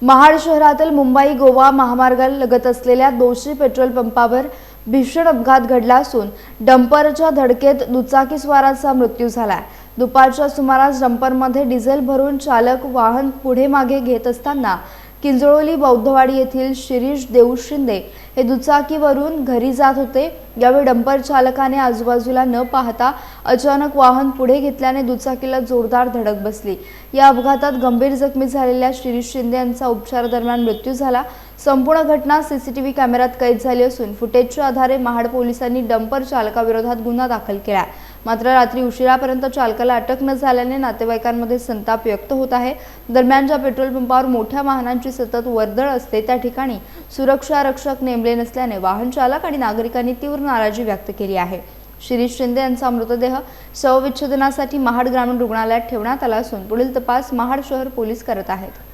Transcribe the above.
महाड शहरातील मुंबई गोवा महामार्गालगत असलेल्या दोषी पेट्रोल पंपावर भीषण अपघात घडला असून डंपरच्या धडकेत दुचाकीस्वाराचा मृत्यू झाला। दुपारच्या सुमारास डंपरमध्ये डिझेल भरून चालक वाहन पुढे मागे घेत असताना किंजळोली बौद्धवाडी येथील शिरीष देऊ शिंदे हे दुचाकीवरून घरी जात होते। यावेळी डंपर चालकाने आजूबाजूला न पाहता अचानक वाहन पुढे घेतल्याने दुचाकीला जोरदार धडक बसली। या अपघातात गंभीर जखमी झालेल्या शिरीष शिंदे यांचा उपचारादरम्यान मृत्यू झाला। संपूर्ण घटना सीसीटीव्ही कॅमेऱ्यात कैद झाली असून फुटेजच्या आधारे महाड पोलिसांनी डंपर चालकाविरोधात गुन्हा दाखल केला। मात्र रात्री उशिरापर्यंत चालकाला अटक न झाल्याने नातेवाईकांमध्ये संताप व्यक्त होत आहे। दरम्यान ज्या पेट्रोल पंपावर मोठ्या वाहनांची सतत वर्दळ असते त्या ठिकाणी सुरक्षा रक्षक नेमले नसल्याने वाहन चालक आणि नागरिकांनी तीव्र नाराजी व्यक्त केली आहे। शिरीष शिंदे यांचा मृतदेह शवविच्छेदनासाठी महाड ग्रामीण रुग्णालयात ठेवण्यात आला असून पुढील तपास महाड शहर पोलीस करत आहेत।